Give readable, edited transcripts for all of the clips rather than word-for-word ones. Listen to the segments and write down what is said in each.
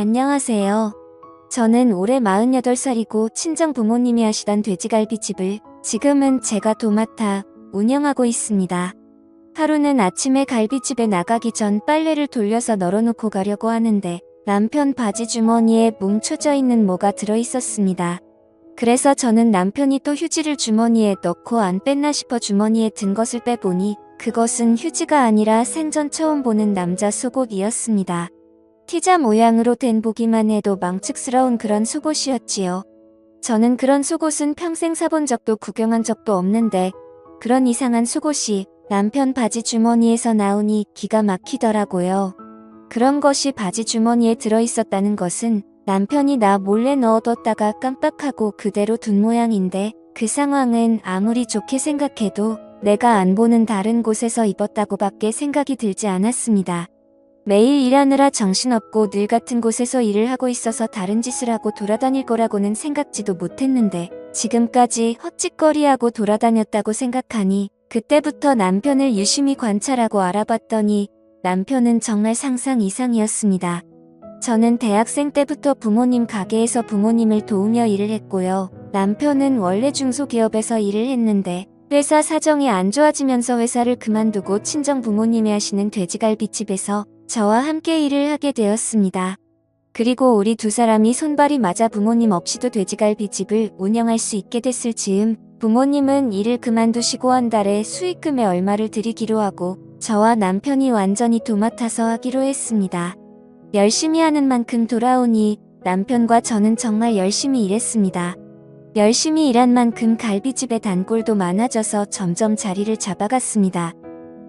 안녕하세요. 저는 올해 48살이고 친정 부모님이 하시던 돼지갈비집을 지금은 제가 도맡아 운영하고 있습니다. 하루는 아침에 갈비집에 나가기 전 빨래를 돌려서 널어놓고 가려고 하는데 남편 바지 주머니에 뭉쳐져 있는 뭐가 들어있었습니다. 그래서 저는 남편이 또 휴지를 주머니에 넣고 안 뺐나 싶어 주머니에 든 것을 빼보니 그것은 휴지가 아니라 생전 처음 보는 남자 속옷이었습니다. 티자 모양으로 된 보기만 해도 망측스러운 그런 속옷이었지요. 저는 그런 속옷은 평생 사본 적도 구경한 적도 없는데 그런 이상한 속옷이 남편 바지 주머니에서 나오니 기가 막히더라고요. 그런 것이 바지 주머니에 들어있었다는 것은 남편이 나 몰래 넣어뒀다가 깜빡하고 그대로 둔 모양인데 그 상황은 아무리 좋게 생각해도 내가 안 보는 다른 곳에서 입었다고밖에 생각이 들지 않았습니다. 매일 일하느라 정신없고 늘 같은 곳에서 일을 하고 있어서 다른 짓을 하고 돌아다닐 거라고는 생각지도 못했는데 지금까지 헛짓거리하고 돌아다녔다고 생각하니 그때부터 남편을 유심히 관찰하고 알아봤더니 남편은 정말 상상 이상이었습니다. 저는 대학생 때부터 부모님 가게에서 부모님을 도우며 일을 했고요. 남편은 원래 중소기업에서 일을 했는데 회사 사정이 안 좋아지면서 회사를 그만두고 친정 부모님이 하시는 돼지갈비집에서 저와 함께 일을 하게 되었습니다. 그리고 우리 두 사람이 손발이 맞아 부모님 없이도 돼지갈비집을 운영할 수 있게 됐을 즈음 부모님은 일을 그만두시고 한 달에 수익금에 얼마를 드리기로 하고 저와 남편이 완전히 도맡아서 하기로 했습니다. 열심히 하는 만큼 돌아오니 남편과 저는 정말 열심히 일했습니다. 열심히 일한 만큼 갈비집의 단골도 많아져서 점점 자리를 잡아갔습니다.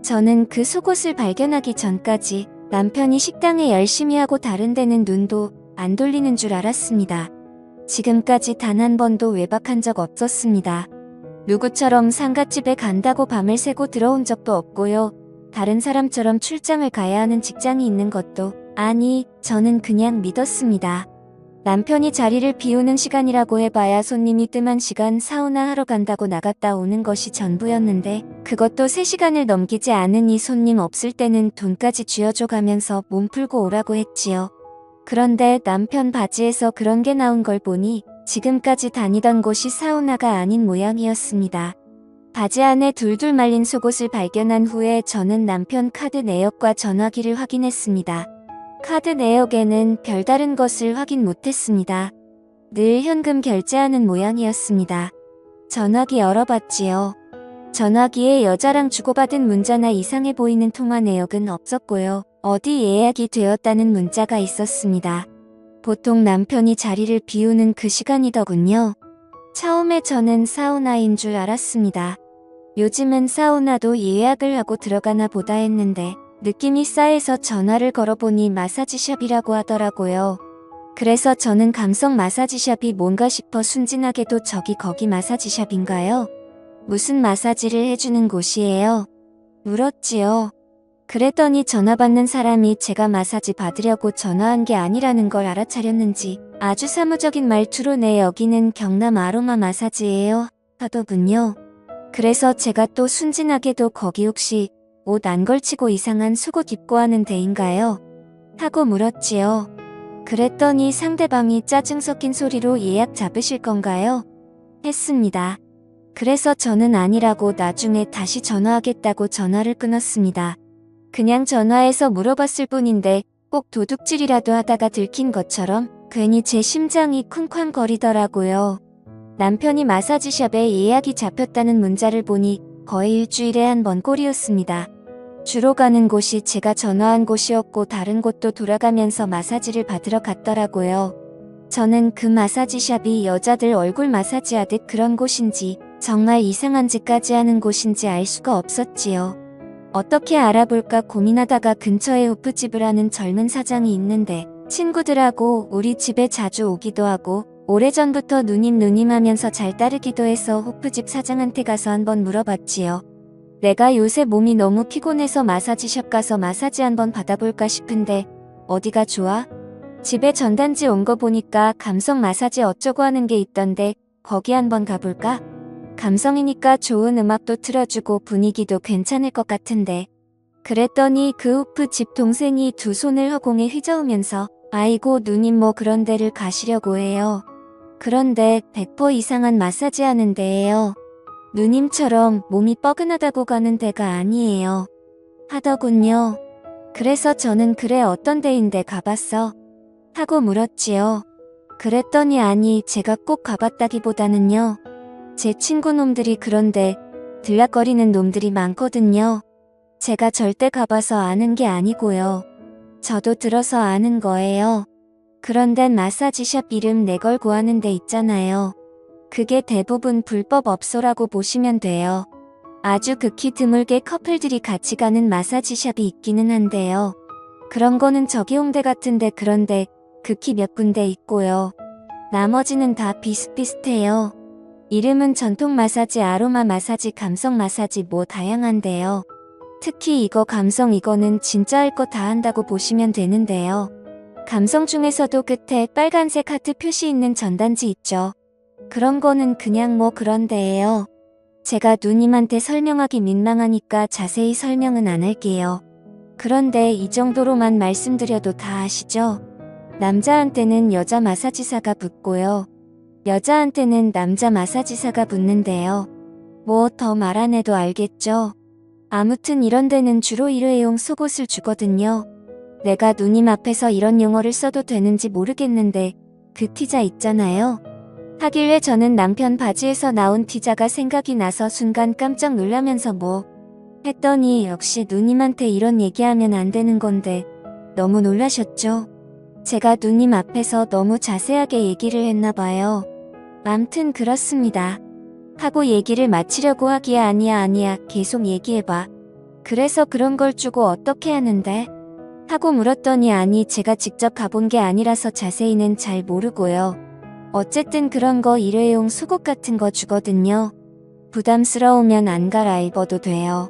저는 그 속옷을 발견하기 전까지 남편이 식당에 열심히 하고 다른 데는 눈도 안 돌리는 줄 알았습니다. 지금까지 단 한 번도 외박한 적 없었습니다. 누구처럼 상갓집에 간다고 밤을 새고 들어온 적도 없고요. 다른 사람처럼 출장을 가야 하는 직장이 있는 것도 아니, 저는 그냥 믿었습니다. 남편이 자리를 비우는 시간이라고 해봐야 손님이 뜸한 시간 사우나 하러 간다고 나갔다 오는 것이 전부였는데 그것도 3시간을 넘기지 않으니 손님 없을 때는 돈까지 쥐어줘 가면서 몸 풀고 오라고 했지요. 그런데 남편 바지에서 그런 게 나온 걸 보니 지금까지 다니던 곳이 사우나가 아닌 모양이었습니다. 바지 안에 둘둘 말린 속옷을 발견한 후에 저는 남편 카드 내역과 전화기를 확인했습니다. 카드 내역에는 별다른 것을 확인 못했습니다. 늘 현금 결제하는 모양이었습니다. 전화기 열어봤지요. 전화기에 여자랑 주고받은 문자나 이상해 보이는 통화 내역은 없었고요. 어디 예약이 되었다는 문자가 있었습니다. 보통 남편이 자리를 비우는 그 시간이더군요. 처음에 저는 사우나인 줄 알았습니다. 요즘은 사우나도 예약을 하고 들어가나 보다 했는데 느낌이 싸해서 전화를 걸어보니 마사지샵이라고 하더라고요. 그래서 저는 감성 마사지샵이 뭔가 싶어 순진하게도 저기 거기 마사지샵인가요? 무슨 마사지를 해주는 곳이에요? 물었지요. 그랬더니 전화 받는 사람이 제가 마사지 받으려고 전화한 게 아니라는 걸 알아차렸는지 아주 사무적인 말투로 네 여기는 경남 아로마 마사지예요 하더군요. 그래서 제가 또 순진하게도 거기 혹시 옷 안 걸치고 이상한 속옷 입고 하는 데인가요? 하고 물었지요. 그랬더니 상대방이 짜증 섞인 소리로 예약 잡으실 건가요? 했습니다. 그래서 저는 아니라고 나중에 다시 전화하겠다고 전화를 끊었습니다. 그냥 전화해서 물어봤을 뿐인데 꼭 도둑질이라도 하다가 들킨 것처럼 괜히 제 심장이 쿵쾅거리더라고요. 남편이 마사지샵에 예약이 잡혔다는 문자를 보니 거의 일주일에 한 번 꼴이었습니다. 주로 가는 곳이 제가 전화한 곳이었고 다른 곳도 돌아가면서 마사지를 받으러 갔더라고요. 저는 그 마사지샵이 여자들 얼굴 마사지하듯 그런 곳인지 정말 이상한 짓까지 하는 곳인지 알 수가 없었지요. 어떻게 알아볼까 고민하다가 근처에 호프집을 하는 젊은 사장이 있는데 친구들하고 우리 집에 자주 오기도 하고 오래전부터 누님 하면서 잘 따르기도 해서 호프집 사장한테 가서 한번 물어봤지요. 내가 요새 몸이 너무 피곤해서 마사지샵 가서 마사지 한번 받아볼까 싶은데 어디가 좋아? 집에 전단지 온 거 보니까 감성 마사지 어쩌고 하는 게 있던데 거기 한번 가볼까? 감성이니까 좋은 음악도 틀어주고 분위기도 괜찮을 것 같은데. 그랬더니 그 호프 집 동생이 두 손을 허공에 휘저으면서 아이고 누님 뭐 그런 데를 가시려고 해요. 그런데 100% 이상한 마사지 하는 데예요. 누님처럼 몸이 뻐근하다고 가는 데가 아니에요. 하더군요. 그래서 저는 그래 어떤 데인데 가봤어? 하고 물었지요. 그랬더니 아니 제가 꼭 가봤다기보다는요. 제 친구 놈들이 그런데 들락거리는 놈들이 많거든요. 제가 절대 가봐서 아는 게 아니고요. 저도 들어서 아는 거예요. 그런데 마사지샵 이름 내 걸고 하는 데 있잖아요. 그게 대부분 불법 업소라고 보시면 돼요. 아주 극히 드물게 커플들이 같이 가는 마사지샵이 있기는 한데요. 그런 거는 저기 홍대 같은데 그런데 극히 몇 군데 있고요. 나머지는 다 비슷비슷해요. 이름은 전통 마사지, 아로마 마사지, 감성 마사지 뭐 다양한데요. 특히 이거 감성 이거는 진짜 할 거 다 한다고 보시면 되는데요. 감성 중에서도 끝에 빨간색 하트 표시 있는 전단지 있죠. 그런 거는 그냥 뭐 그런 데예요. 제가 누님한테 설명하기 민망하니까 자세히 설명은 안 할게요. 그런데 이 정도로만 말씀드려도 다 아시죠? 남자한테는 여자 마사지사가 붙고요. 여자한테는 남자 마사지사가 붙는데요. 뭐 더 말 안 해도 알겠죠? 아무튼 이런 데는 주로 일회용 속옷을 주거든요. 내가 누님 앞에서 이런 용어를 써도 되는지 모르겠는데 그 티자 있잖아요. 하길래 저는 남편 바지에서 나온 티자가 생각이 나서 순간 깜짝 놀라면서 뭐 했더니 역시 누님한테 이런 얘기하면 안 되는 건데 너무 놀라셨죠? 제가 누님 앞에서 너무 자세하게 얘기를 했나 봐요. 암튼 그렇습니다. 하고 얘기를 마치려고 하기에 아니야 계속 얘기해봐. 그래서 그런 걸 주고 어떻게 하는데? 하고 물었더니 아니 제가 직접 가본 게 아니라서 자세히는 잘 모르고요. 어쨌든 그런 거 일회용 속옷 같은 거 주거든요. 부담스러우면 안 갈아입어도 돼요.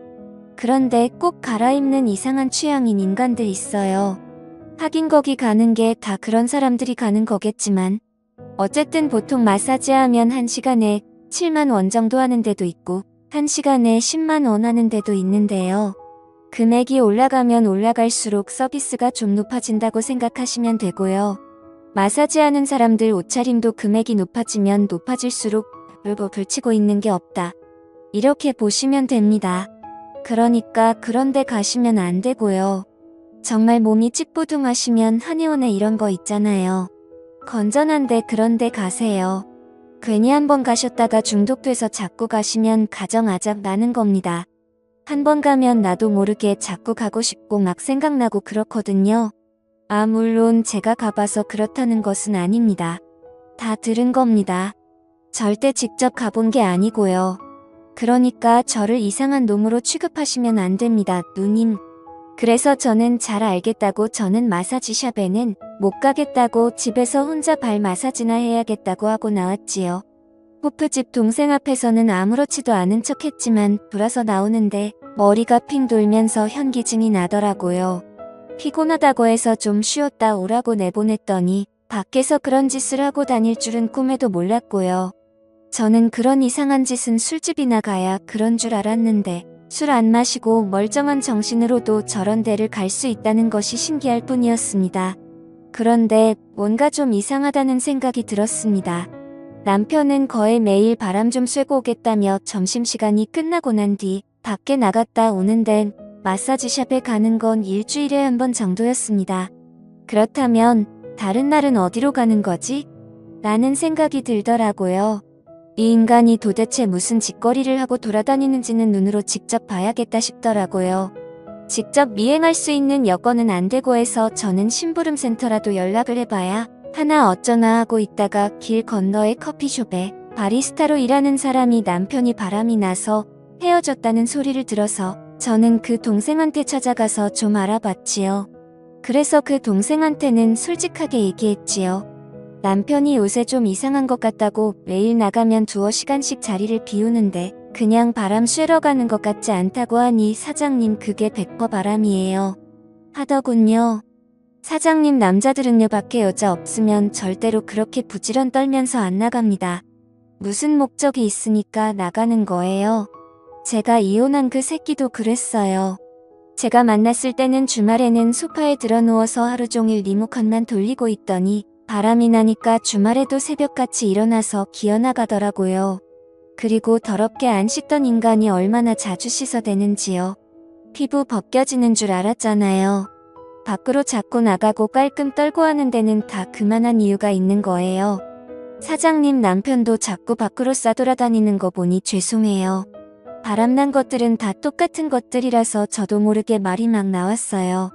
그런데 꼭 갈아입는 이상한 취향인 인간들 있어요. 하긴 거기 가는 게 다 그런 사람들이 가는 거겠지만 어쨌든 보통 마사지 하면 1시간에 7만 원 정도 하는 데도 있고 1시간에 10만 원 하는 데도 있는데요. 금액이 올라가면 올라갈수록 서비스가 좀 높아진다고 생각하시면 되고요. 마사지 하는 사람들 옷차림도 금액이 높아지면 높아질수록 물고 걸치고 있는 게 없다. 이렇게 보시면 됩니다. 그러니까 그런 데 가시면 안 되고요. 정말 몸이 찌뿌둥하시면 한의원에 이런 거 있잖아요. 건전한데 그런 데 가세요. 괜히 한번 가셨다가 중독돼서 자꾸 가시면 가정아작 나는 겁니다. 한번 가면 나도 모르게 자꾸 가고 싶고 막 생각나고 그렇거든요. 아 물론 제가 가봐서 그렇다는 것은 아닙니다. 다 들은 겁니다. 절대 직접 가본 게 아니고요. 그러니까 저를 이상한 놈으로 취급하시면 안 됩니다, 누님. 그래서 저는 잘 알겠다고 저는 마사지샵에는 못 가겠다고 집에서 혼자 발 마사지나 해야겠다고 하고 나왔지요. 호프집 동생 앞에서는 아무렇지도 않은 척 했지만 돌아서 나오는데 머리가 핑 돌면서 현기증이 나더라고요. 피곤하다고 해서 좀 쉬었다 오라고 내보냈더니 밖에서 그런 짓을 하고 다닐 줄은 꿈에도 몰랐고요. 저는 그런 이상한 짓은 술집이나 가야 그런 줄 알았는데 술 안 마시고 멀쩡한 정신으로도 저런 데를 갈 수 있다는 것이 신기할 뿐이었습니다. 그런데 뭔가 좀 이상하다는 생각이 들었습니다. 남편은 거의 매일 바람 좀 쐬고 오겠다며 점심시간이 끝나고 난 뒤 밖에 나갔다 오는데 마사지샵에 가는 건 일주일에 한 번 정도였습니다. 그렇다면 다른 날은 어디로 가는 거지? 라는 생각이 들더라고요. 이 인간이 도대체 무슨 짓거리를 하고 돌아다니는지는 눈으로 직접 봐야겠다 싶더라고요. 직접 미행할 수 있는 여건은 안 되고 해서 저는 심부름센터라도 연락을 해봐야 하나 어쩌나 하고 있다가 길 건너의 커피숍에 바리스타로 일하는 사람이 남편이 바람이 나서 헤어졌다는 소리를 들어서 저는 그 동생한테 찾아가서 좀 알아봤지요. 그래서 그 동생한테는 솔직하게 얘기했지요. 남편이 요새 좀 이상한 것 같다고 매일 나가면 2시간씩 자리를 비우는데 그냥 바람 쐬러 가는 것 같지 않다고 하니 사장님 그게 100% 바람이에요. 하더군요. 사장님 남자들은요 밖에 여자 없으면 절대로 그렇게 부지런 떨면서 안 나갑니다. 무슨 목적이 있으니까 나가는 거예요. 제가 이혼한 그 새끼도 그랬어요. 제가 만났을 때는 주말에는 소파에 드러누워서 하루 종일 리모컨만 돌리고 있더니 바람이 나니까 주말에도 새벽같이 일어나서 기어나가더라고요. 그리고 더럽게 안 씻던 인간이 얼마나 자주 씻어대는지요. 피부 벗겨지는 줄 알았잖아요. 밖으로 자꾸 나가고 깔끔 떨고 하는 데는 다 그만한 이유가 있는 거예요. 사장님 남편도 자꾸 밖으로 싸돌아다니는 거 보니 죄송해요. 바람난 것들은 다 똑같은 것들이라서 저도 모르게 말이 막 나왔어요.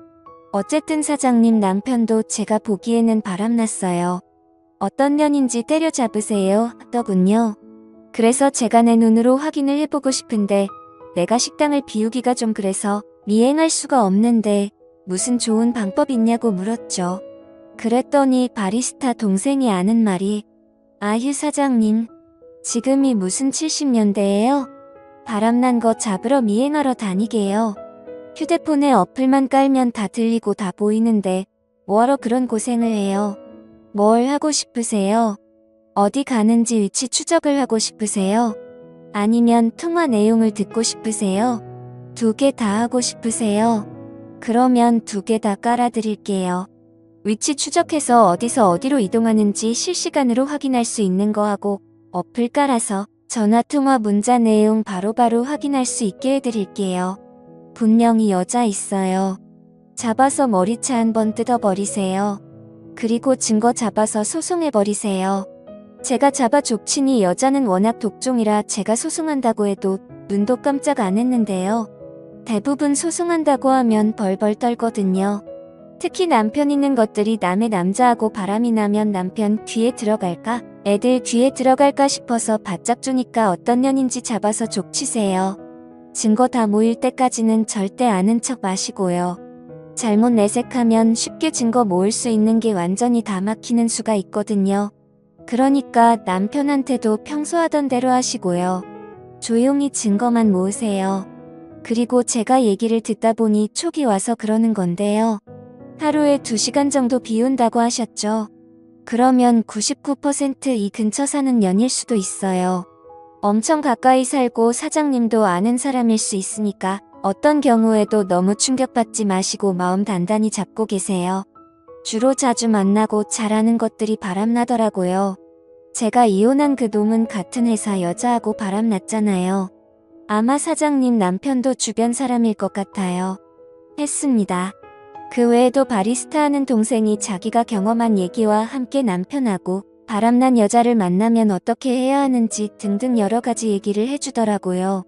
어쨌든 사장님 남편도 제가 보기에는 바람났어요. 어떤 년인지 때려잡으세요 하더군요. 그래서 제가 내 눈으로 확인을 해보고 싶은데 내가 식당을 비우기가 좀 그래서 미행할 수가 없는데 무슨 좋은 방법 있냐고 물었죠. 그랬더니 바리스타 동생이 아는 말이 아휴 사장님, 지금이 무슨 70년대예요? 바람난 거 잡으러 미행하러 다니게요. 휴대폰에 어플만 깔면 다 들리고 다 보이는데 뭐하러 그런 고생을 해요? 뭘 하고 싶으세요? 어디 가는지 위치 추적을 하고 싶으세요? 아니면 통화 내용을 듣고 싶으세요? 두 개 다 하고 싶으세요? 그러면 두 개 다 깔아드릴게요. 위치 추적해서 어디서 어디로 이동하는지 실시간으로 확인할 수 있는 거 하고 어플 깔아서 전화통화 문자 내용 바로바로 확인할 수 있게 해드릴게요. 분명히 여자 있어요. 잡아서 머리채 한번 뜯어버리세요. 그리고 증거 잡아서 소송해버리세요. 제가 잡아 족치니 여자는 워낙 독종이라 제가 소송한다고 해도 눈도 깜짝 안 했는데요. 대부분 소송한다고 하면 벌벌 떨거든요. 특히 남편 있는 것들이 남의 남자하고 바람이 나면 남편 귀에 들어갈까? 애들 귀에 들어갈까 싶어서 바짝 조니까 어떤 년인지 잡아서 족치세요. 증거 다 모일 때까지는 절대 아는 척 마시고요. 잘못 내색하면 쉽게 증거 모을 수 있는 게 완전히 다 막히는 수가 있거든요. 그러니까 남편한테도 평소 하던 대로 하시고요. 조용히 증거만 모으세요. 그리고 제가 얘기를 듣다 보니 촉이 와서 그러는 건데요. 하루에 2시간 정도 비운다고 하셨죠? 그러면 99% 이 근처 사는 년일 수도 있어요. 엄청 가까이 살고 사장님도 아는 사람일 수 있으니까 어떤 경우에도 너무 충격받지 마시고 마음 단단히 잡고 계세요. 주로 자주 만나고 잘하는 것들이 바람나더라고요. 제가 이혼한 그 놈은 같은 회사 여자하고 바람났잖아요. 아마 사장님 남편도 주변 사람일 것 같아요. 했습니다. 그 외에도 바리스타 하는 동생이 자기가 경험한 얘기와 함께 남편하고 바람난 여자를 만나면 어떻게 해야 하는지 등등 여러 가지 얘기를 해주더라고요.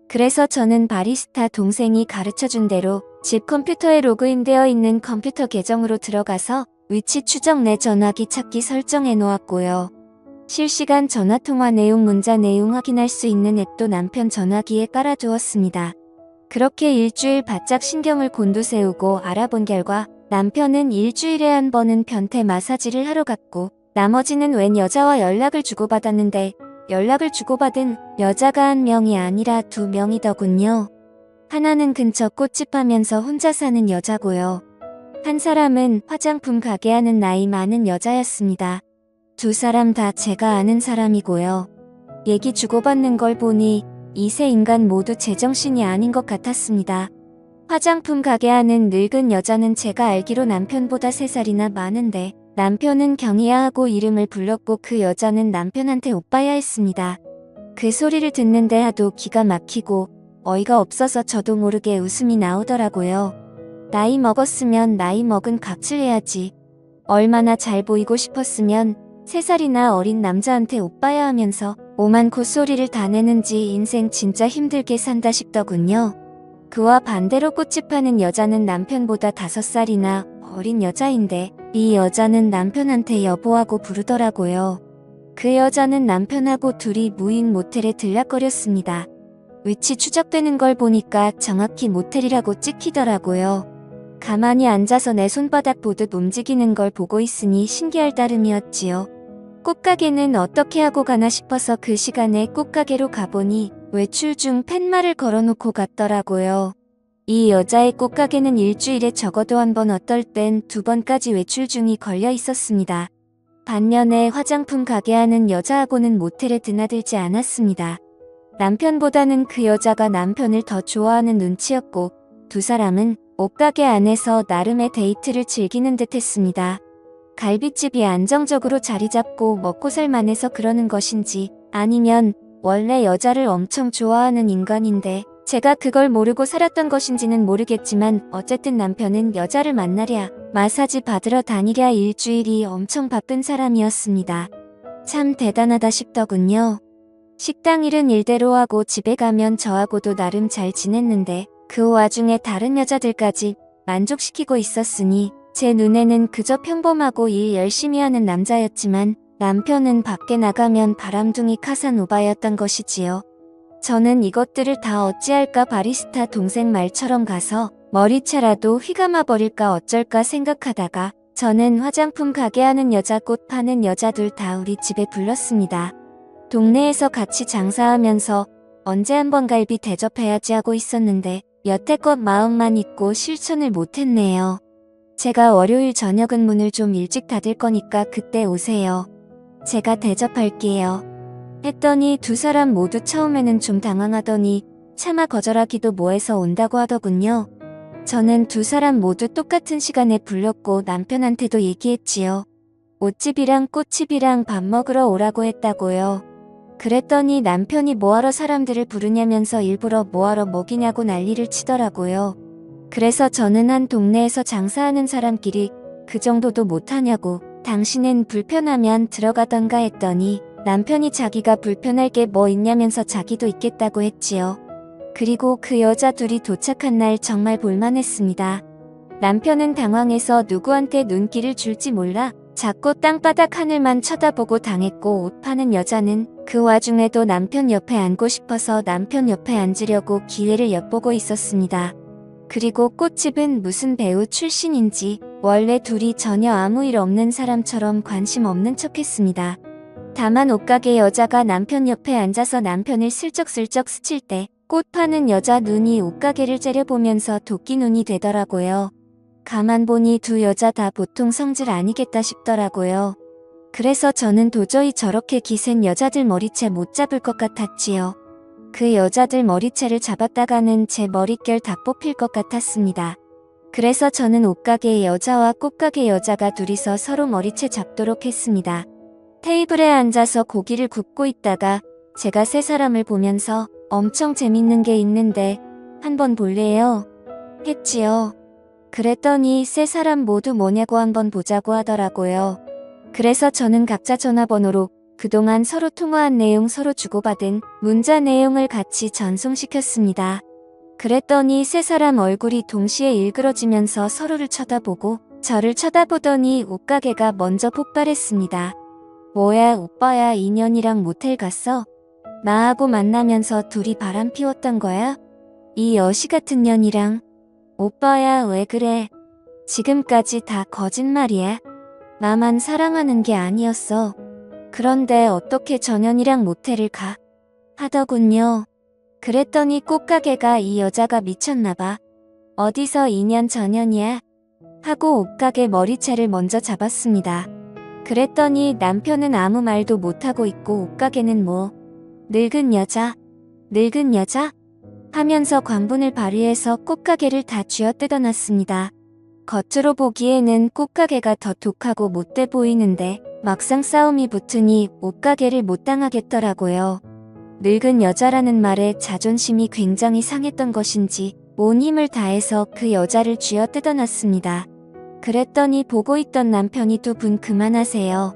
그래서 저는 바리스타 동생이 가르쳐준 대로 집 컴퓨터에 로그인되어 있는 컴퓨터 계정으로 들어가서 위치 추적 내 전화기 찾기 설정해 놓았고요. 실시간 전화통화 내용 문자 내용 확인할 수 있는 앱도 남편 전화기에 깔아두었습니다. 그렇게 일주일 바짝 신경을 곤두세우고 알아본 결과 남편은 일주일에 한 번은 변태 마사지를 하러 갔고 나머지는 웬 여자와 연락을 주고받았는데 연락을 주고받은 여자가 한 명이 아니라 2명이더군요. 하나는 근처 꽃집 하면서 혼자 사는 여자고요. 한 사람은 화장품 가게 하는 나이 많은 여자였습니다. 2사람 다 제가 아는 사람이고요. 얘기 주고받는 걸 보니 이 세 인간 모두 제정신이 아닌 것 같았습니다. 화장품 가게 하는 늙은 여자는 제가 알기로 남편보다 3살이나 많은데 남편은 경희야 하고 이름을 불렀고 그 여자는 남편한테 오빠야 했습니다. 그 소리를 듣는데 하도 기가 막히고 어이가 없어서 저도 모르게 웃음이 나오더라고요. 나이 먹었으면 나이 먹은 각질 해야지. 얼마나 잘 보이고 싶었으면 3살이나 어린 남자한테 오빠야 하면서 오만 콧소리를 다 내는지 인생 진짜 힘들게 산다 싶더군요. 그와 반대로 꽃집 하는 여자는 남편보다 5살이나 어린 여자인데 이 여자는 남편한테 여보하고 부르더라고요. 그 여자는 남편하고 둘이 무인 모텔에 들락거렸습니다. 위치 추적되는 걸 보니까 정확히 모텔이라고 찍히더라고요. 가만히 앉아서 내 손바닥 보듯 움직이는 걸 보고 있으니 신기할 따름이었지요. 꽃가게는 어떻게 하고 가나 싶어서 그 시간에 꽃가게로 가보니 외출 중 팻말을 걸어놓고 갔더라고요. 이 여자의 꽃가게는 일주일에 적어도 한 번 어떨 땐 2번까지 외출 중이 걸려 있었습니다. 반면에 화장품 가게 하는 여자하고는 모텔에 드나들지 않았습니다. 남편보다는 그 여자가 남편을 더 좋아하는 눈치였고 두 사람은 옷가게 안에서 나름의 데이트를 즐기는 듯 했습니다. 갈비집이 안정적으로 자리 잡고 먹고 살만해서 그러는 것인지 아니면 원래 여자를 엄청 좋아하는 인간인데 제가 그걸 모르고 살았던 것인지는 모르겠지만 어쨌든 남편은 여자를 만나랴 마사지 받으러 다니랴 일주일이 엄청 바쁜 사람이었습니다. 참 대단하다 싶더군요. 식당 일은 일대로 하고 집에 가면 저하고도 나름 잘 지냈는데 그 와중에 다른 여자들까지 만족시키고 있었으니 제 눈에는 그저 평범하고 일 열심히 하는 남자였지만 남편은 밖에 나가면 바람둥이 카사노바였던 것이지요. 저는 이것들을 다 어찌할까 바리스타 동생 말처럼 가서 머리채라도 휘감아 버릴까 어쩔까 생각하다가 저는 화장품 가게 하는 여자, 꽃 파는 여자들 다 우리 집에 불렀습니다. 동네에서 같이 장사하면서 언제 한번 갈비 대접해야지 하고 있었는데 여태껏 마음만 있고 실천을 못했네요. 제가 월요일 저녁은 문을 좀 일찍 닫을 거니까 그때 오세요. 제가 대접할게요. 했더니 두 사람 모두 처음에는 좀 당황하더니 차마 거절하기도 뭐해서 온다고 하더군요. 저는 두 사람 모두 똑같은 시간에 불렀고 남편한테도 얘기했지요. 옷집이랑 꽃집이랑 밥 먹으러 오라고 했다고요. 그랬더니 남편이 뭐하러 사람들을 부르냐면서 일부러 뭐하러 먹이냐고 난리를 치더라고요. 그래서 저는 한 동네에서 장사하는 사람끼리 그 정도도 못하냐고 당신은 불편하면 들어가던가 했더니 남편이 자기가 불편할 게 뭐 있냐면서 자기도 있겠다고 했지요. 그리고 그 여자 둘이 도착한 날 정말 볼만했습니다. 남편은 당황해서 누구한테 눈길을 줄지 몰라 자꾸 땅바닥 하늘만 쳐다보고 당했고 옷 파는 여자는 그 와중에도 남편 옆에 앉고 싶어서 남편 옆에 앉으려고 기회를 엿보고 있었습니다. 그리고 꽃집은 무슨 배우 출신인지 원래 둘이 전혀 아무 일 없는 사람처럼 관심 없는 척했습니다. 다만 옷가게 여자가 남편 옆에 앉아서 남편을 슬쩍슬쩍 스칠 때 꽃 파는 여자 눈이 옷가게를 째려보면서 도끼 눈이 되더라고요. 가만 보니 두 여자 다 보통 성질 아니겠다 싶더라고요. 그래서 저는 도저히 저렇게 기센 여자들 머리채 못 잡을 것 같았지요. 그 여자들 머리채를 잡았다가는 제 머릿결 다 뽑힐 것 같았습니다. 그래서 저는 옷가게 여자와 꽃가게 여자가 둘이서 서로 머리채 잡도록 했습니다. 테이블에 앉아서 고기를 굽고 있다가 제가 세 사람을 보면서 엄청 재밌는 게 있는데 한번 볼래요? 했지요. 그랬더니 세 사람 모두 뭐냐고 한번 보자고 하더라고요. 그래서 저는 각자 전화번호로 그동안 서로 통화한 내용 서로 주고받은 문자 내용을 같이 전송시켰습니다. 그랬더니 세 사람 얼굴이 동시에 일그러지면서 서로를 쳐다보고 저를 쳐다보더니 옷가게가 먼저 폭발했습니다. 뭐야 오빠야 인연이랑 모텔 갔어? 나하고 만나면서 둘이 바람 피웠던 거야? 이 여시 같은 년이랑. 오빠야 왜 그래? 지금까지 다 거짓말이야. 나만 사랑하는 게 아니었어. 그런데 어떻게 전현이랑 모텔을 가? 하더군요. 그랬더니 꽃가게가 이 여자가 미쳤나봐. 어디서 2년 전현이야? 하고 옷가게 머리채를 먼저 잡았습니다. 그랬더니 남편은 아무 말도 못하고 있고 옷가게는 뭐 늙은 여자? 늙은 여자? 하면서 광분을 발휘해서 꽃가게를 다 쥐어뜯어놨습니다. 겉으로 보기에는 꽃가게가 더 독하고 못돼 보이는데 막상 싸움이 붙으니 옷가게를 못 당하겠더라고요. 늙은 여자라는 말에 자존심이 굉장히 상했던 것인지 온 힘을 다해서 그 여자를 쥐어뜯어놨습니다. 그랬더니 보고 있던 남편이 두 분 그만하세요.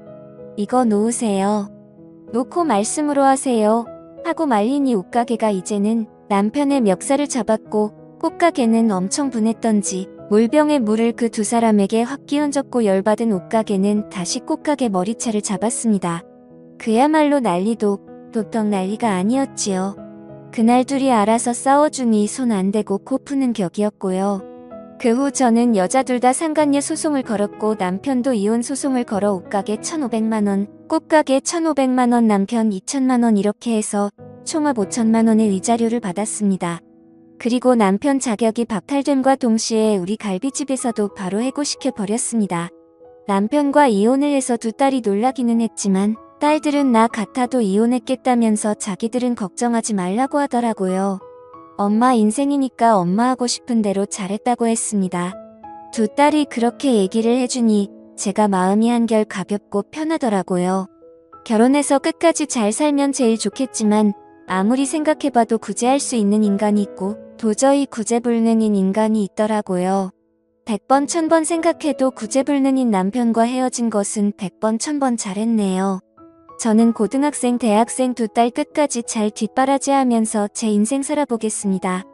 이거 놓으세요. 놓고 말씀으로 하세요. 하고 말리니 옷가게가 이제는 남편의 멱살을 잡았고 꽃가게는 엄청 분했던지 물병에 물을 그 두 사람에게 확 끼얹었고 열받은 옷가게는 다시 꽃가게 머리채를 잡았습니다. 그야말로 난리도 보통 난리가 아니었지요. 그날 둘이 알아서 싸워주니 손 안 대고 코 푸는 격이었고요. 그 후 저는 여자 둘 다 상간녀 소송을 걸었고 남편도 이혼 소송을 걸어 옷가게 1,500만원, 꽃가게 1,500만원, 남편 2,000만원 이렇게 해서 총합 5천만원의 위자료를 받았습니다. 그리고 남편 자격이 박탈됨과 동시에 우리 갈비집에서도 바로 해고시켜 버렸습니다. 남편과 이혼을 해서 두 딸이 놀라기는 했지만 딸들은 나 같아도 이혼했겠다면서 자기들은 걱정하지 말라고 하더라고요. 엄마 인생이니까 엄마 하고 싶은 대로 잘했다고 했습니다. 두 딸이 그렇게 얘기를 해주니 제가 마음이 한결 가볍고 편하더라고요. 결혼해서 끝까지 잘 살면 제일 좋겠지만 아무리 생각해봐도 구제할 수 있는 인간이 있고 도저히 구제불능인 인간이 있더라고요. 100번 1000번 생각해도 구제불능인 남편과 헤어진 것은 100번 1000번 잘했네요. 저는 고등학생, 대학생 두 딸 끝까지 잘 뒷바라지하면서 제 인생 살아보겠습니다.